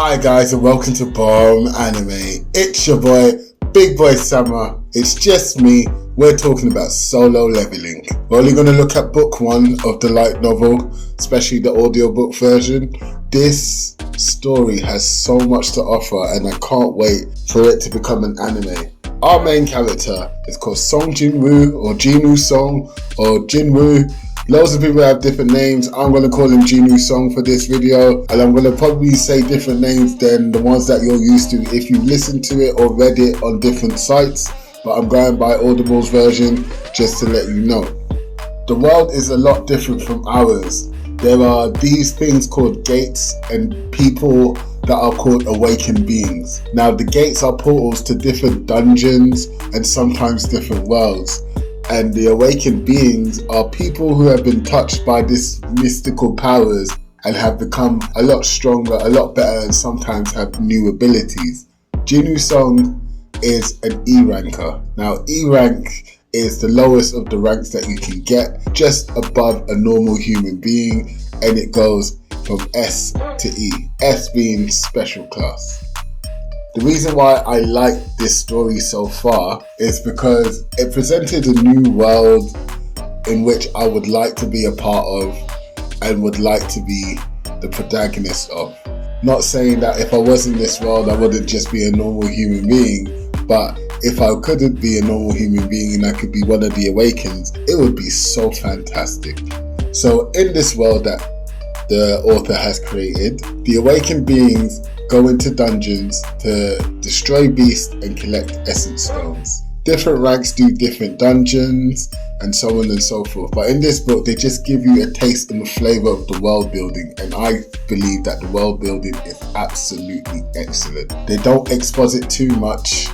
Hi guys and welcome to Bomb Anime. It's your boy, Big Boy Summer. It's just me. We're talking about Solo Leveling. We're only going to look at book 1 of the light novel, especially the audiobook version. This story has so much to offer and I can't wait for it to become an anime. Our main character is called Song Jinwoo or Jinwoo Song or Jinwoo. Loads of people have different names. I'm going to call him Jinwoo Song for this video, and I'm going to probably say different names than the ones that you're used to if you listened to it or read it on different sites, but I'm going by Audible's version just to let you know. The world is a lot different from ours. There are these things called gates and people that are called awakened beings. Now the gates are portals to different dungeons and sometimes different worlds. And the awakened beings are people who have been touched by this mystical powers and have become a lot stronger, a lot better, and sometimes have new abilities. Jinwoo Song is an E ranker. Now E rank is the lowest of the ranks that you can get, just above a normal human being, and it goes from S to E, S being special class. The reason why I like this story so far is because it presented a new world in which I would like to be a part of and would like to be the protagonist of. Not saying that if I was in this world I wouldn't just be a normal human being, but if I couldn't be a normal human being and I could be one of the awakens, it would be so fantastic. So in this world that the author has created, the awakened beings go into dungeons to destroy beasts and collect essence stones. Different ranks do different dungeons and so on and so forth. But in this book, they just give you a taste and a flavor of the world building. And I believe that the world building is absolutely excellent. They don't exposit too much,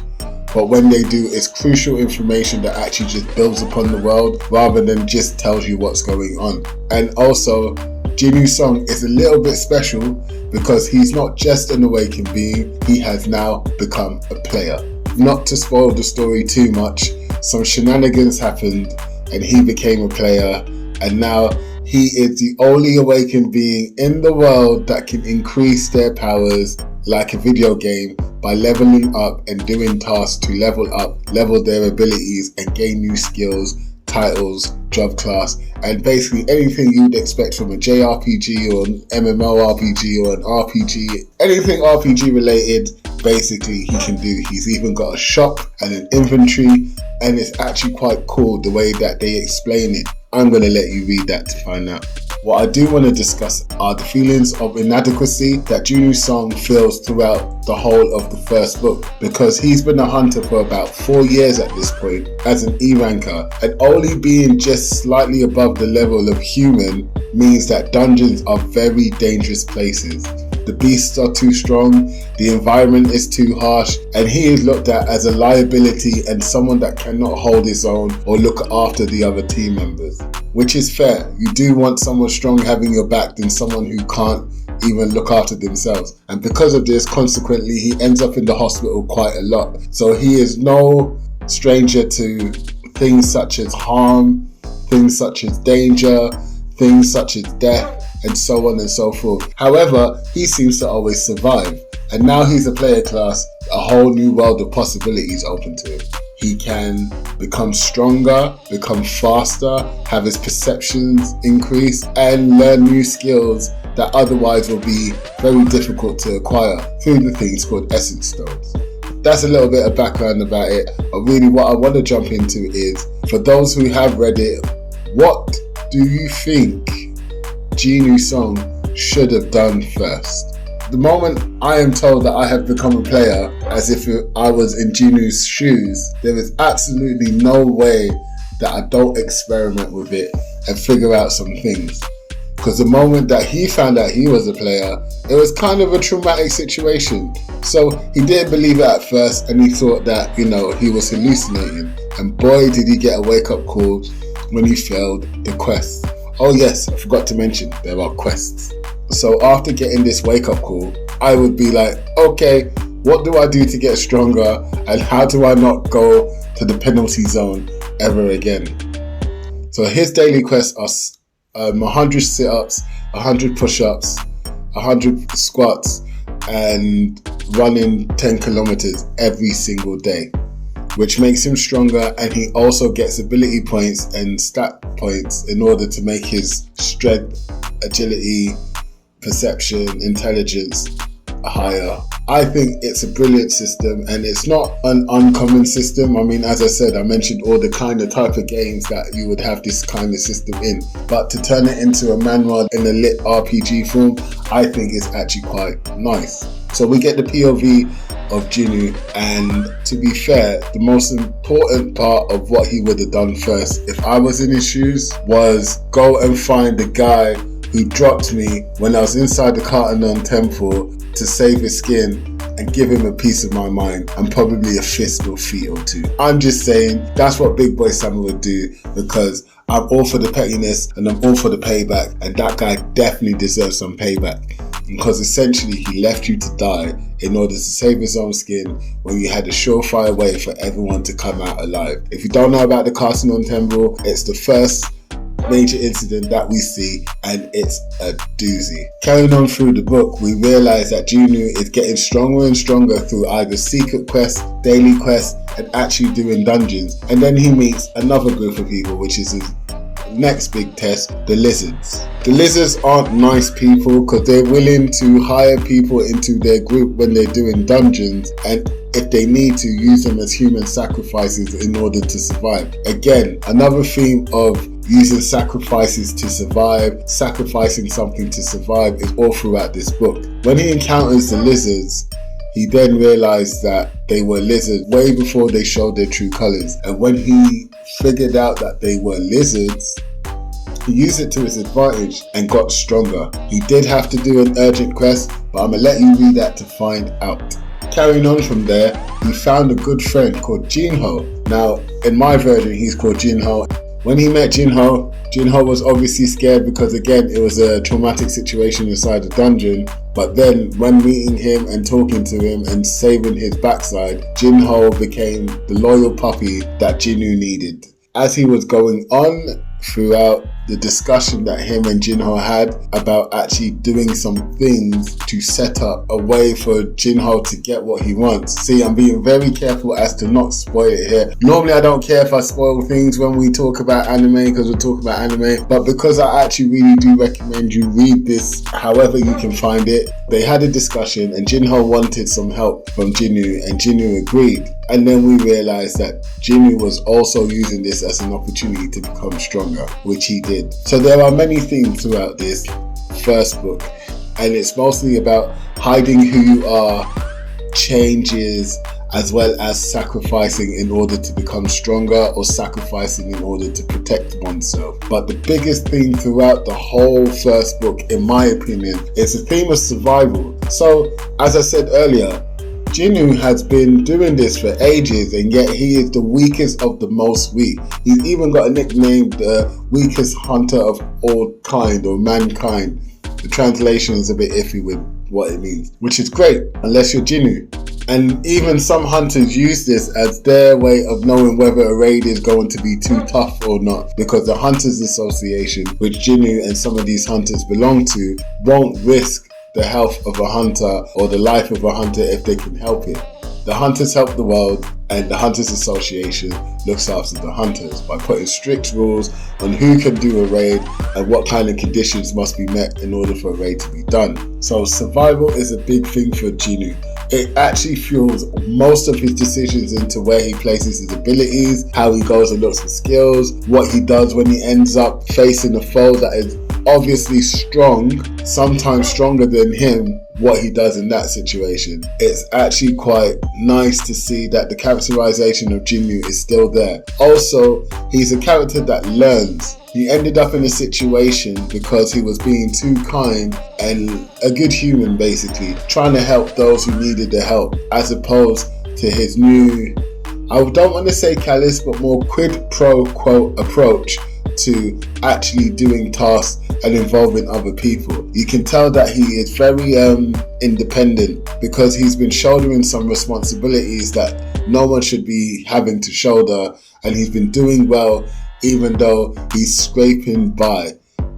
but when they do, it's crucial information that actually just builds upon the world rather than just tells you what's going on. And also, Jinwoo Song is a little bit special because he's not just an awakened being, he has now become a player. Not to spoil the story too much, some shenanigans happened and he became a player, and now he is the only awakened being in the world that can increase their powers like a video game by leveling up and doing tasks to level up, level their abilities and gain new skills, titles, job class, and basically anything you'd expect from a JRPG or an MMORPG or an RPG, anything RPG related, basically he can do. He's even got a shop and an inventory, and it's actually quite cool the way that they explain it. I'm going to let you read that to find out. What I do want to discuss are the feelings of inadequacy that Jinwoo Song feels throughout the whole of the first book, because he's been a hunter for about 4 years at this point as an E ranker, and only being just slightly above the level of human means that dungeons are very dangerous places. The beasts are too strong, the environment is too harsh, and he is looked at as a liability and someone that cannot hold his own or look after the other team members. Which is fair. You do want someone strong having your back than someone who can't even look after themselves. And because of this, consequently, he ends up in the hospital quite a lot. So he is no stranger to things such as harm, things such as danger, things such as death, and so on and so forth. However, he seems to always survive. And now he's a player class, a whole new world of possibilities open to him. He can become stronger, become faster, have his perceptions increase, and learn new skills that otherwise will be very difficult to acquire through the things called essence stones. That's a little bit of background about it, but really what I want to jump into is, for those who have read it, what do you think Jinwoo Song should have done first? The moment I am told that I have become a player, as if I was in Jinwoo's shoes, there is absolutely no way that I don't experiment with it and figure out some things. Because the moment that he found out he was a player, it was kind of a traumatic situation. So he didn't believe it at first, and he thought that, he was hallucinating. And boy, did he get a wake-up call when he failed the quest. Oh yes, I forgot to mention, there are quests. So after getting this wake-up call, I would be like, okay, what do I do to get stronger, and how do I not go to the penalty zone ever again? So his daily quests are 100 sit-ups, 100 push-ups, 100 squats, and running 10 kilometers every single day, which makes him stronger, and he also gets ability points and stat points in order to make his strength, agility, perception, intelligence higher. I think it's a brilliant system, and it's not an uncommon system. I mean, as I said, I mentioned all the kind of type of games that you would have this kind of system in, but to turn it into a manhwa in a lit RPG form, I think is actually quite nice. So we get the POV of Jinwoo, and to be fair, the most important part of what he would have done first, if I was in his shoes, was go and find the guy who dropped me when I was inside the Cartanon temple to save his skin, and give him a piece of my mind and probably a fist or feet or two. I'm just saying that's what Big Boy Summer would do, because I'm all for the pettiness and I'm all for the payback, and that guy definitely deserves some payback, because essentially he left you to die in order to save his own skin when you had a surefire way for everyone to come out alive. If you don't know about the Cartanon Temple, it's the first major incident that we see, and it's a doozy. Carrying on through the book, we realize that Jinwoo is getting stronger and stronger through either secret quests, daily quests, and actually doing dungeons. And then he meets another group of people, which is his next big test, the lizards. The lizards aren't nice people, because they're willing to hire people into their group when they're doing dungeons, and if they need to, use them as human sacrifices in order to survive. Again, another theme of using sacrifices to survive, sacrificing something to survive, is all throughout this book. When he encounters the lizards, he then realized that they were lizards way before they showed their true colors. And when he figured out that they were lizards, he used it to his advantage and got stronger. He did have to do an urgent quest, but I'm gonna let you read that to find out. Carrying on from there, he found a good friend called Jinho. Now, in my version, he's called Jinho. When he met Jinho was obviously scared, because again, it was a traumatic situation inside the dungeon. But then when meeting him and talking to him and saving his backside, Jinho became the loyal puppy that Jinwoo needed. As he was going on throughout the discussion that him and Jinho had about actually doing some things to set up a way for Jinho to get what he wants. See, I'm being very careful as to not spoil it here. Normally I don't care if I spoil things when we talk about anime, because we're talking about anime, but because I actually really do recommend you read this however you can find it. They had a discussion and Jinho wanted some help from Jinwoo, and Jinwoo agreed. And then we realized that Jinwoo was also using this as an opportunity to become stronger, which he did. So there are many themes throughout this first book, and it's mostly about hiding who you are, changes, as well as sacrificing in order to become stronger, or sacrificing in order to protect oneself. But the biggest theme throughout the whole first book, in my opinion, is the theme of survival. So, as I said earlier, Jinwoo has been doing this for ages, and yet he is the weakest of the most weak. He's even got a nickname, the weakest hunter of all kind, or mankind. The translation is a bit iffy with what it means, which is great, unless you're Jinwoo. And even some hunters use this as their way of knowing whether a raid is going to be too tough or not, because the Hunters Association, which Jinwoo and some of these hunters belong to, won't risk the health of a hunter or the life of a hunter if they can help it. The hunters help the world, and the Hunters Association looks after the hunters by putting strict rules on who can do a raid and what kind of conditions must be met in order for a raid to be done. So survival is a big thing for Jinwoo. It actually fuels most of his decisions into where he places his abilities, how he goes and looks for skills, what he does when he ends up facing a foe that is obviously strong, sometimes stronger than him, what he does in that situation. It's actually quite nice to see that the characterization of Jinwoo is still there. Also, he's a character that learns. He ended up in a situation because he was being too kind and a good human, basically, trying to help those who needed the help, as opposed to his new, I don't want to say callous, but more quid pro quo approach to actually doing tasks and involving other people. You can tell that he is very independent, because he's been shouldering some responsibilities that no one should be having to shoulder, and he's been doing well even though he's scraping by.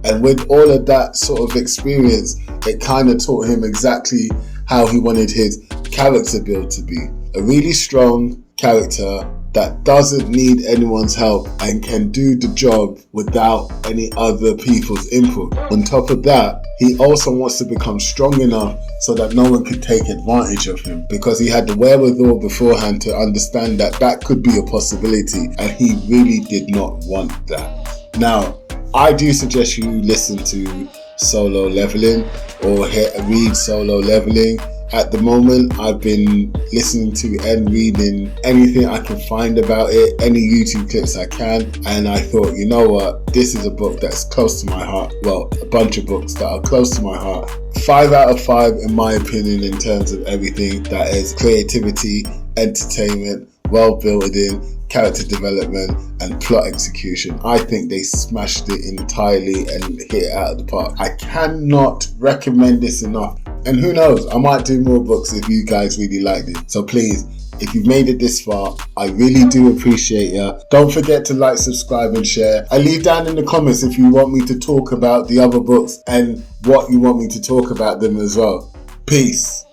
And with all of that sort of experience, it kind of taught him exactly how he wanted his character build to be. A really strong character that doesn't need anyone's help and can do the job without any other people's input. On top of that, he also wants to become strong enough so that no one could take advantage of him, because he had the wherewithal beforehand to understand that that could be a possibility, and he really did not want that. Now, I do suggest you listen to Solo Leveling or read Solo Leveling. At the moment, I've been listening to and reading anything I can find about it, any YouTube clips I can, and I thought, you know what, this is a book that's close to my heart. Well, a bunch of books that are close to my heart. 5 out of 5 in my opinion in terms of everything that is creativity, entertainment, world building, character development and plot execution. I think they smashed it entirely and hit it out of the park. I cannot recommend this enough. And who knows, I might do more books if you guys really liked it. So please, if you've made it this far, I really do appreciate you. Don't forget to like, subscribe and share. And leave down in the comments if you want me to talk about the other books and what you want me to talk about them as well. Peace.